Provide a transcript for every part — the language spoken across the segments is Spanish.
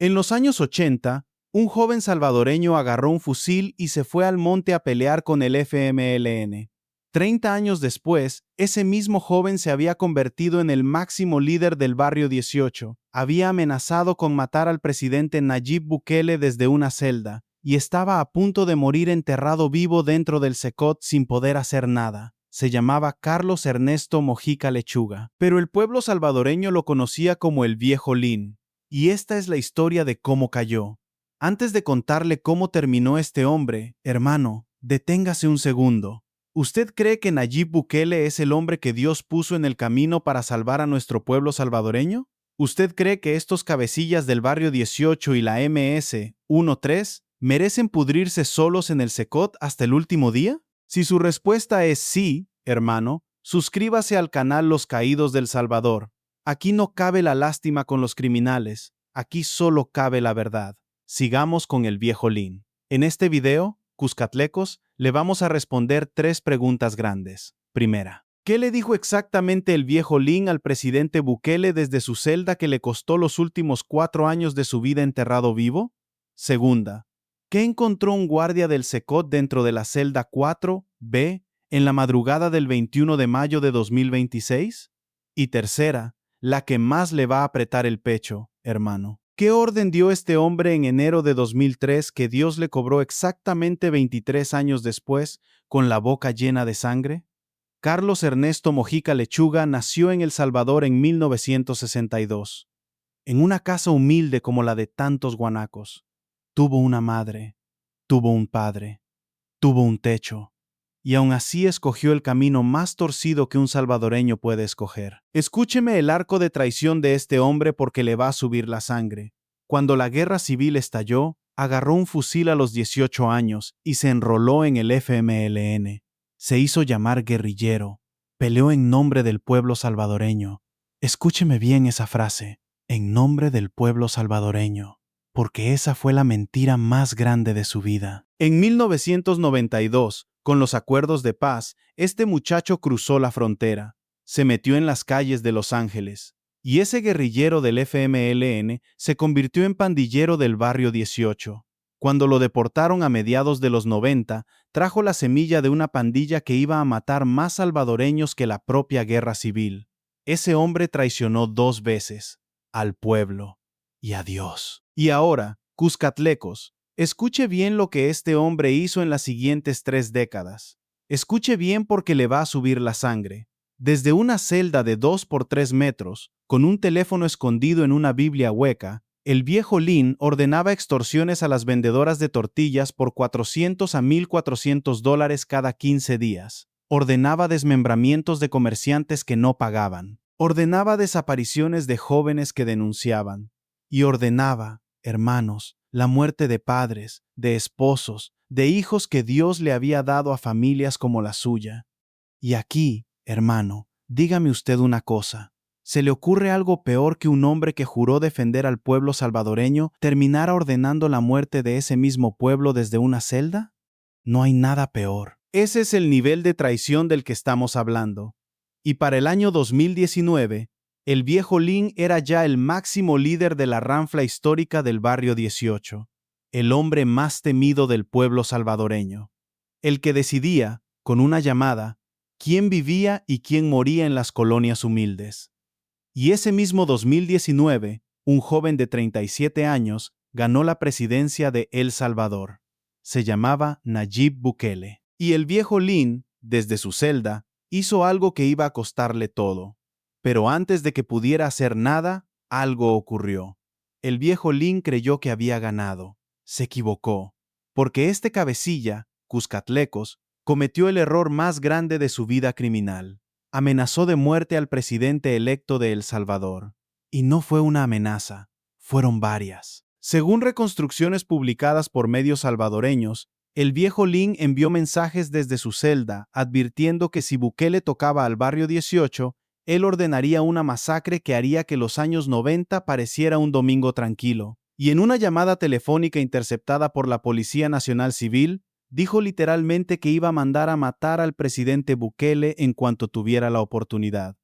En los años 80, un joven salvadoreño agarró un fusil y se fue al monte a pelear con el FMLN. 30 años después, ese mismo joven se había convertido en el máximo líder del barrio 18. Había amenazado con matar al presidente Nayib Bukele desde una celda y estaba a punto de morir enterrado vivo dentro del Secot sin poder hacer nada. Se llamaba Carlos Ernesto Mojica Lechuga, pero el pueblo salvadoreño lo conocía como el Viejo Lin. Y esta es la historia de cómo cayó. Antes de contarle cómo terminó este hombre, hermano, deténgase un segundo. ¿Usted cree que Nayib Bukele es el hombre que Dios puso en el camino para salvar a nuestro pueblo salvadoreño? ¿Usted cree que estos cabecillas del barrio 18 y la MS 13 merecen pudrirse solos en el Secot hasta el último día? Si su respuesta es sí, hermano, suscríbase al canal Los Caídos del Salvador. Aquí no cabe la lástima con los criminales, aquí solo cabe la verdad. Sigamos con el Viejo Lin. En este video, Cuscatlecos, le vamos a responder 3 preguntas grandes. Primera, ¿qué le dijo exactamente el Viejo Lin al presidente Bukele desde su celda que le costó los últimos 4 años de su vida enterrado vivo? Segunda, ¿qué encontró un guardia del Secot dentro de la celda 4B en la madrugada del 21 de mayo de 2026? Y tercera, la que más le va a apretar el pecho, hermano. ¿Qué orden dio este hombre en enero de 2003 que Dios le cobró exactamente 23 años después, con la boca llena de sangre? Carlos Ernesto Mojica Lechuga nació en El Salvador en 1962, en una casa humilde como la de tantos guanacos. Tuvo una madre, tuvo un padre, tuvo un techo. Y aún así escogió el camino más torcido que un salvadoreño puede escoger. Escúcheme el arco de traición de este hombre porque le va a subir la sangre. Cuando la guerra civil estalló, agarró un fusil a los 18 años y se enroló en el FMLN. Se hizo llamar guerrillero. Peleó en nombre del pueblo salvadoreño. Escúcheme bien esa frase, en nombre del pueblo salvadoreño, porque esa fue la mentira más grande de su vida. En 1992, con los acuerdos de paz, este muchacho cruzó la frontera, se metió en las calles de Los Ángeles, y ese guerrillero del FMLN se convirtió en pandillero del barrio 18. Cuando lo deportaron a mediados de los 90, trajo la semilla de una pandilla que iba a matar más salvadoreños que la propia guerra civil. Ese hombre traicionó 2 veces, al pueblo y a Dios. Y ahora, Cuscatlecos, escuche bien lo que este hombre hizo en las siguientes 3 décadas. Escuche bien porque le va a subir la sangre. Desde una celda de 2 por 3 metros, con un teléfono escondido en una Biblia hueca, el Viejo Lin ordenaba extorsiones a las vendedoras de tortillas por $400 a $1,400 cada 15 días. Ordenaba desmembramientos de comerciantes que no pagaban. Ordenaba desapariciones de jóvenes que denunciaban. Y ordenaba, hermanos, la muerte de padres, de esposos, de hijos que Dios le había dado a familias como la suya. Y aquí, hermano, dígame usted una cosa. ¿Se le ocurre algo peor que un hombre que juró defender al pueblo salvadoreño terminara ordenando la muerte de ese mismo pueblo desde una celda? No hay nada peor. Ese es el nivel de traición del que estamos hablando. Y para el año 2019, el Viejo Lin era ya el máximo líder de la ranfla histórica del barrio 18, el hombre más temido del pueblo salvadoreño, el que decidía, con una llamada, quién vivía y quién moría en las colonias humildes. Y ese mismo 2019, un joven de 37 años ganó la presidencia de El Salvador. Se llamaba Nayib Bukele. Y el Viejo Lin, desde su celda, hizo algo que iba a costarle todo. Pero antes de que pudiera hacer nada, algo ocurrió. El Viejo Lin creyó que había ganado. Se equivocó, porque este cabecilla, Cuscatlecos, cometió el error más grande de su vida criminal. Amenazó de muerte al presidente electo de El Salvador. Y no fue una amenaza, fueron varias. Según reconstrucciones publicadas por medios salvadoreños, el Viejo Lin envió mensajes desde su celda advirtiendo que si Bukele tocaba al barrio 18, él ordenaría una masacre que haría que los años 90 pareciera un domingo tranquilo. Y en una llamada telefónica interceptada por la Policía Nacional Civil, dijo literalmente que iba a mandar a matar al presidente Bukele en cuanto tuviera la oportunidad.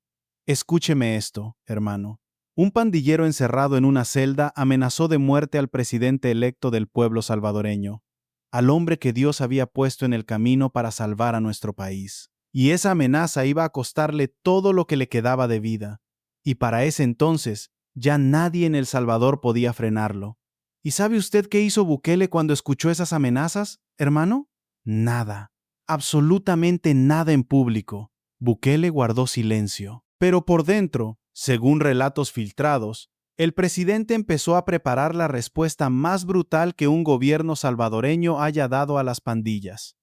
Escúcheme esto, hermano. Un pandillero encerrado en una celda amenazó de muerte al presidente electo del pueblo salvadoreño, al hombre que Dios había puesto en el camino para salvar a nuestro país. Y esa amenaza iba a costarle todo lo que le quedaba de vida. Y para ese entonces, ya nadie en El Salvador podía frenarlo. ¿Y sabe usted qué hizo Bukele cuando escuchó esas amenazas, hermano? Nada, absolutamente nada en público. Bukele guardó silencio. Pero por dentro, según relatos filtrados, el presidente empezó a preparar la respuesta más brutal que un gobierno salvadoreño haya dado a las pandillas.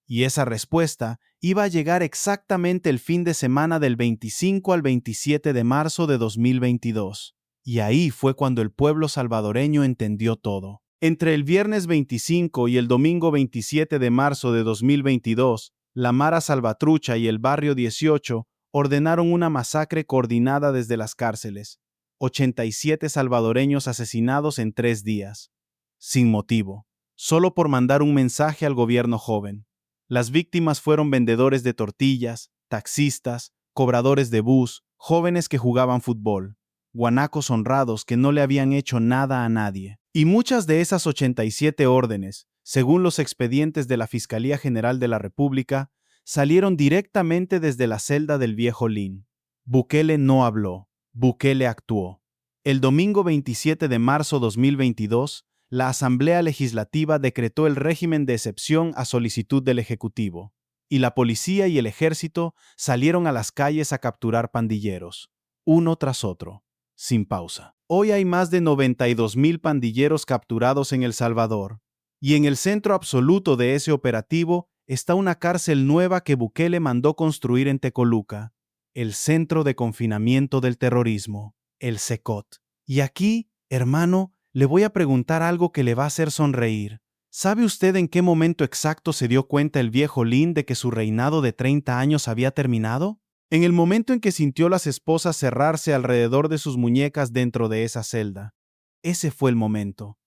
Y esa respuesta iba a llegar exactamente el fin de semana del 25 al 27 de marzo de 2022. Y ahí fue cuando el pueblo salvadoreño entendió todo. Entre el viernes 25 y el domingo 27 de marzo de 2022, la Mara Salvatrucha y el Barrio 18 ordenaron una masacre coordinada desde las cárceles. 87 salvadoreños asesinados en 3 días. Sin motivo, solo por mandar un mensaje al gobierno joven. Las víctimas fueron vendedores de tortillas, taxistas, cobradores de bus, jóvenes que jugaban fútbol, guanacos honrados que no le habían hecho nada a nadie. Y muchas de esas 87 órdenes, según los expedientes de la Fiscalía General de la República, salieron directamente desde la celda del viejo Lin. Bukele no habló, Bukele actuó. El domingo 27 de marzo 2022, la Asamblea Legislativa decretó el régimen de excepción a solicitud del Ejecutivo, y la policía y el ejército salieron a las calles a capturar pandilleros, uno tras otro, sin pausa. Hoy hay más de 92,000 pandilleros capturados en El Salvador, y en el centro absoluto de ese operativo está una cárcel nueva que Bukele mandó construir en Tecoluca, el Centro de Confinamiento del Terrorismo, el CECOT. Y aquí, hermano, le voy a preguntar algo que le va a hacer sonreír. ¿Sabe usted en qué momento exacto se dio cuenta el viejo Lin de que su reinado de 30 años había terminado? En el momento en que sintió las esposas cerrarse alrededor de sus muñecas dentro de esa celda. Ese fue el momento.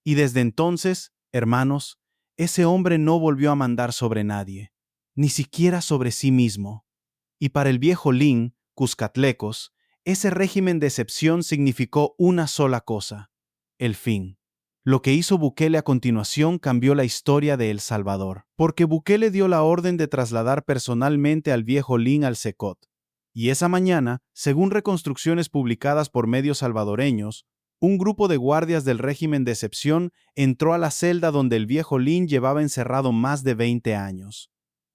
Y desde entonces, hermanos, ese hombre no volvió a mandar sobre nadie, ni siquiera sobre sí mismo. Y para el viejo Lin, Cuscatlecos, ese régimen de excepción significó una sola cosa: el fin. Lo que hizo Bukele a continuación cambió la historia de El Salvador, porque Bukele dio la orden de trasladar personalmente al viejo Lin al CECOT. Y esa mañana, según reconstrucciones publicadas por medios salvadoreños, un grupo de guardias del régimen de excepción entró a la celda donde el viejo Lin llevaba encerrado más de 20 años.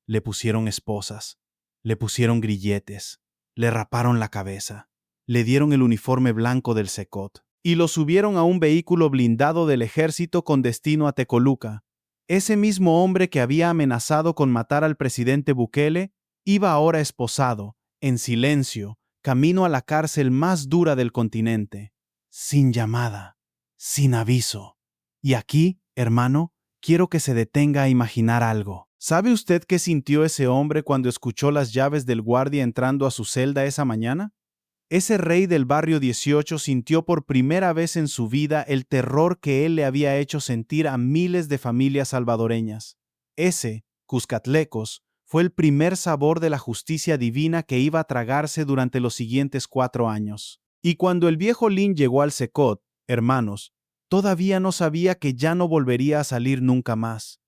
Le pusieron esposas, le pusieron grilletes, le raparon la cabeza, le dieron el uniforme blanco del CECOT y lo subieron a un vehículo blindado del ejército con destino a Tecoluca. Ese mismo hombre que había amenazado con matar al presidente Bukele iba ahora esposado, en silencio, camino a la cárcel más dura del continente, sin llamada, sin aviso. Y aquí, hermano, quiero que se detenga a imaginar algo. ¿Sabe usted qué sintió ese hombre cuando escuchó las llaves del guardia entrando a su celda esa mañana? Ese rey del barrio 18 sintió por primera vez en su vida el terror que él le había hecho sentir a miles de familias salvadoreñas. Ese, Cuscatlecos, fue el primer sabor de la justicia divina que iba a tragarse durante los siguientes 4 años. Y cuando el viejo Lin llegó al CECOT, hermanos, todavía no sabía que ya no volvería a salir nunca más.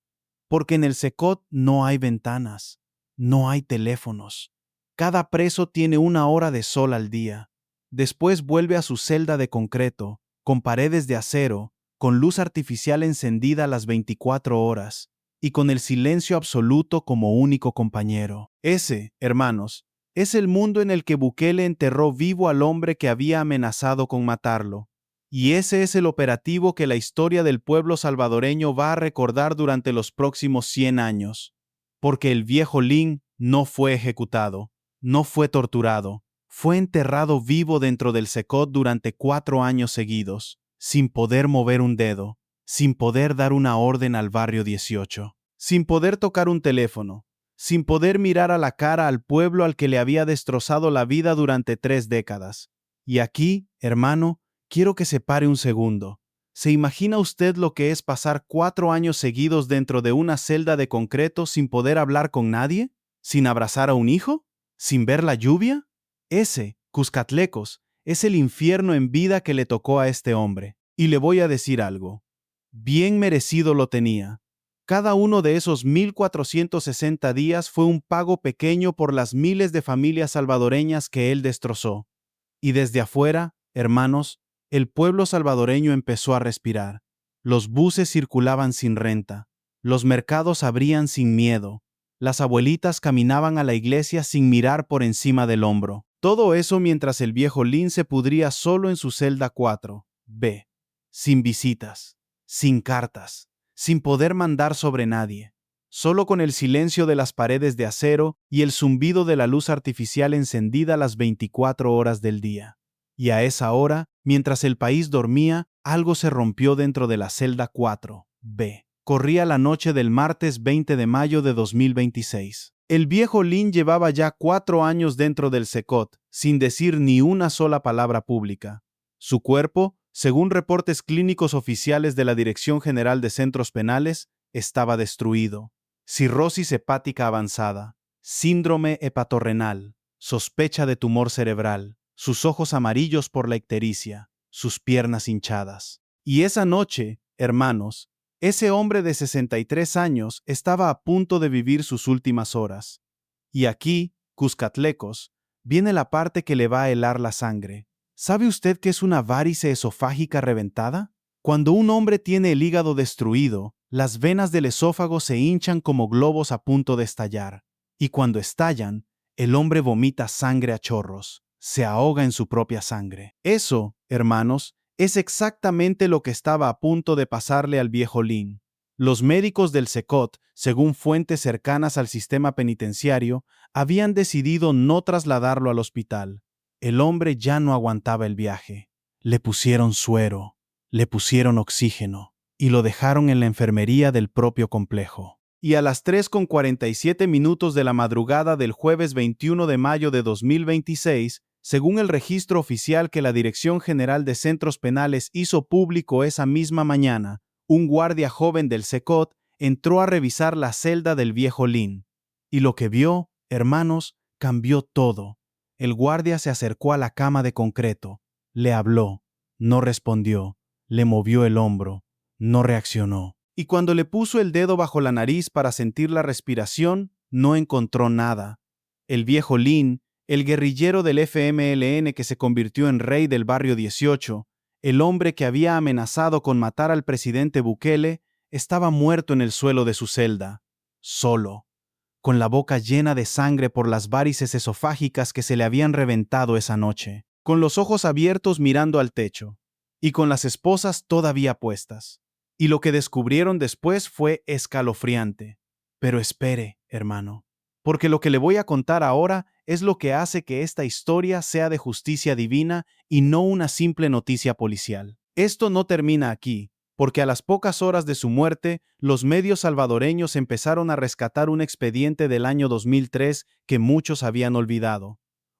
Porque en el CECOT no hay ventanas, no hay teléfonos. Cada preso tiene 1 hora de sol al día. Después vuelve a su celda de concreto, con paredes de acero, con luz artificial encendida las 24 horas, y con el silencio absoluto como único compañero. Ese, hermanos, es el mundo en el que Bukele enterró vivo al hombre que había amenazado con matarlo. Y ese es el operativo que la historia del pueblo salvadoreño va a recordar durante los próximos 100 años. Porque el viejo Lin no fue ejecutado, no fue torturado, fue enterrado vivo dentro del CECOT durante 4 años seguidos, sin poder mover un dedo, sin poder dar una orden al barrio 18, sin poder tocar un teléfono, sin poder mirar a la cara al pueblo al que le había destrozado la vida durante 3 décadas. Y aquí, hermano, quiero que se pare un segundo. ¿Se imagina usted lo que es pasar 4 años seguidos dentro de una celda de concreto sin poder hablar con nadie? ¿Sin abrazar a un hijo? ¿Sin ver la lluvia? Ese, Cuscatlecos, Es el infierno en vida que le tocó a este hombre. Y le voy a decir algo. Bien merecido lo tenía. Cada uno de esos 1460 días fue un pago pequeño por las miles de familias salvadoreñas que él destrozó. Y desde afuera, hermanos, el pueblo salvadoreño empezó a respirar. Los buses circulaban sin renta. Los mercados abrían sin miedo. Las abuelitas caminaban a la iglesia sin mirar por encima del hombro. Todo eso mientras el viejo Lin se pudría solo en su celda 4B, sin visitas, sin cartas, sin poder mandar sobre nadie, solo con el silencio de las paredes de acero y el zumbido de la luz artificial encendida las 24 horas del día. Y a esa hora, mientras el país dormía, algo se rompió dentro de la celda 4B. Corría la noche del martes 20 de mayo de 2026. El viejo Lin llevaba ya 4 años dentro del Secot, sin decir ni una sola palabra pública. Su cuerpo, según reportes clínicos oficiales de la Dirección General de Centros Penales, estaba destruido. Cirrosis hepática avanzada, síndrome hepatorrenal, sospecha de tumor cerebral, sus ojos amarillos por la ictericia, sus piernas hinchadas. Y esa noche, hermanos, ese hombre de 63 años estaba a punto de vivir sus últimas horas. Y aquí, Cuscatlecos, viene la parte que le va a helar la sangre. ¿Sabe usted qué es una varice esofágica reventada? Cuando un hombre tiene el hígado destruido, las venas del esófago se hinchan como globos a punto de estallar. Y cuando estallan, el hombre vomita sangre a chorros, se ahoga en su propia sangre. Eso, hermanos, es exactamente lo que estaba a punto de pasarle al viejo Lin. Los médicos del Secot, según fuentes cercanas al sistema penitenciario, habían decidido no trasladarlo al hospital. El hombre ya no aguantaba el viaje. Le pusieron suero, le pusieron oxígeno y lo dejaron en la enfermería del propio complejo. Y a las 3:47 de la madrugada del jueves 21 de mayo de 2026, según el registro oficial que la Dirección General de Centros Penales hizo público esa misma mañana, un guardia joven del Secot entró a revisar la celda del viejo Lin. Y lo que vio, hermanos, cambió todo. El guardia se acercó a la cama de concreto, le habló, no respondió, le movió el hombro, no reaccionó. Y cuando le puso el dedo bajo la nariz para sentir la respiración, no encontró nada. El viejo Lin, el guerrillero del FMLN que se convirtió en rey del barrio 18, el hombre que había amenazado con matar al presidente Bukele, estaba muerto en el suelo de su celda, solo, con la boca llena de sangre por las varices esofágicas que se le habían reventado esa noche, con los ojos abiertos mirando al techo, y con las esposas todavía puestas. Y lo que descubrieron después fue escalofriante. Pero espere, hermano, porque lo que le voy a contar ahora es lo que hace que esta historia sea de justicia divina y no una simple noticia policial. Esto no termina aquí, porque a las pocas horas de su muerte, los medios salvadoreños empezaron a rescatar un expediente del año 2003 que muchos habían olvidado.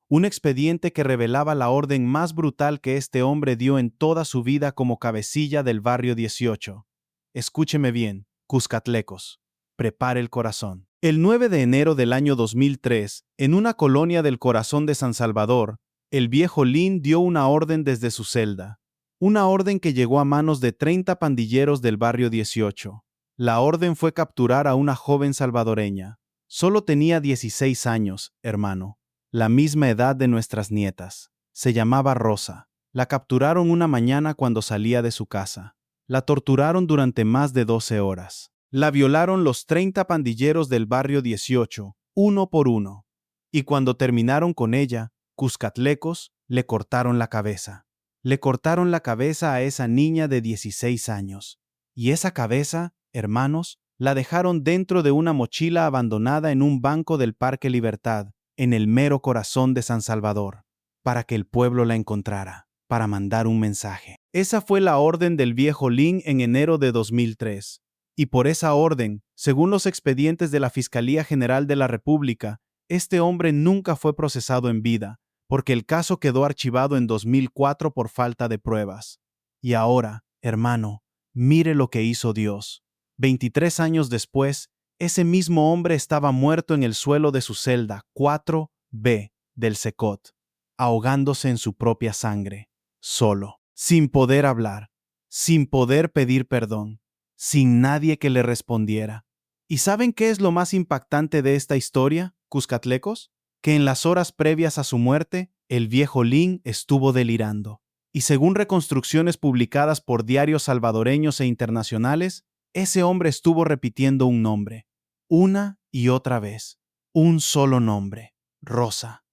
Un expediente que revelaba la orden más brutal que este hombre dio en toda su vida como cabecilla del barrio 18. Escúcheme bien, Cuscatlecos. Prepare el corazón. El 9 de enero del año 2003, en una colonia del corazón de San Salvador, el viejo Lin dio una orden desde su celda. Una orden que llegó a manos de 30 pandilleros del barrio 18. La orden fue capturar a una joven salvadoreña. Solo tenía 16 años, hermano, la misma edad de nuestras nietas. Se llamaba Rosa. La capturaron una mañana cuando salía de su casa. La torturaron durante más de 12 horas. La violaron los 30 pandilleros del barrio 18, uno por uno. Y cuando terminaron con ella, Cuscatlecos, le cortaron la cabeza. Le cortaron la cabeza a esa niña de 16 años. Y esa cabeza, hermanos, la dejaron dentro de una mochila abandonada en un banco del Parque Libertad, en el mero corazón de San Salvador, para que el pueblo la encontrara, para mandar un mensaje. Esa fue la orden del viejo Lin en enero de 2003. Y por esa orden, según los expedientes de la Fiscalía General de la República, este hombre nunca fue procesado en vida, porque el caso quedó archivado en 2004 por falta de pruebas. Y ahora, hermano, mire lo que hizo Dios. 23 años después, ese mismo hombre estaba muerto en el suelo de su celda 4B del Secot. ahogándose en su propia sangre, solo, sin poder hablar, sin poder pedir perdón, sin nadie que le respondiera. ¿Y saben qué es lo más impactante de esta historia, Cuscatlecos? Que en las horas previas a su muerte, el viejo Lin estuvo delirando. Y según reconstrucciones publicadas por diarios salvadoreños e internacionales, ese hombre estuvo repitiendo un nombre, una y otra vez, un solo nombre, Rosa,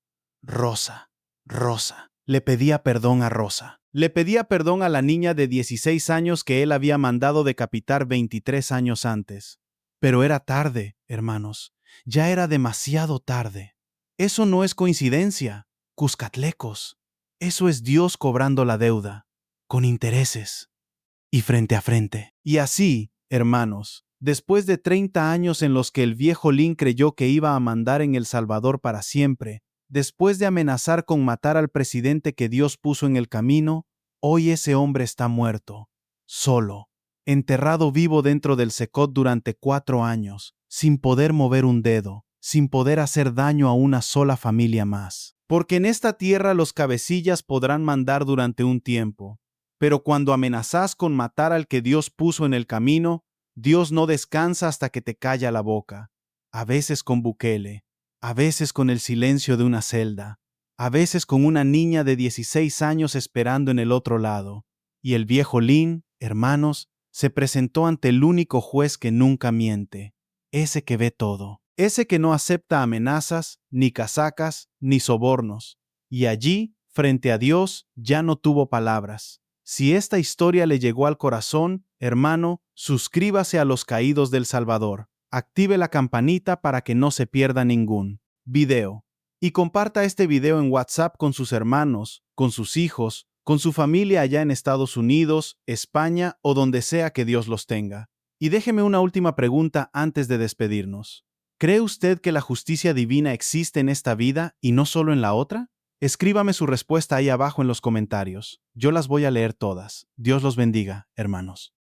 Rosa, Rosa. Le pedía perdón a Rosa. Le pedía perdón a la niña de 16 años que él había mandado decapitar 23 años antes. Pero era tarde, hermanos, ya era demasiado tarde. Eso no es coincidencia, Cuscatlecos. Eso es Dios cobrando la deuda, con intereses y frente a frente. Y así, hermanos, después de 30 años en los que el viejo Lin creyó que iba a mandar en El Salvador para siempre, después de amenazar con matar al presidente que Dios puso en el camino, hoy ese hombre está muerto, solo, enterrado vivo dentro del Secot durante 4 años, sin poder mover un dedo, sin poder hacer daño a una sola familia más. Porque en esta tierra los cabecillas podrán mandar durante un tiempo, pero cuando amenazas con matar al que Dios puso en el camino, Dios no descansa hasta que te calla la boca, a veces con Bukele, a veces con el silencio de una celda, a veces con una niña de 16 años esperando en el otro lado. Y el viejo Lin, hermanos, se presentó ante el único juez que nunca miente, ese que ve todo, ese que no acepta amenazas, ni casacas, ni sobornos. Y allí, frente a Dios, ya no tuvo palabras. Si esta historia le llegó al corazón, hermano, suscríbase a Los Caídos del Salvador. Active la campanita para que no se pierda ningún video. Y comparta este video en WhatsApp con sus hermanos, con sus hijos, con su familia allá en Estados Unidos, España o donde sea que Dios los tenga. Y déjeme una última pregunta antes de despedirnos. ¿Cree usted que la justicia divina existe en esta vida y no solo en la otra? Escríbame su respuesta ahí abajo en los comentarios. Yo las voy a leer todas. Dios los bendiga, hermanos.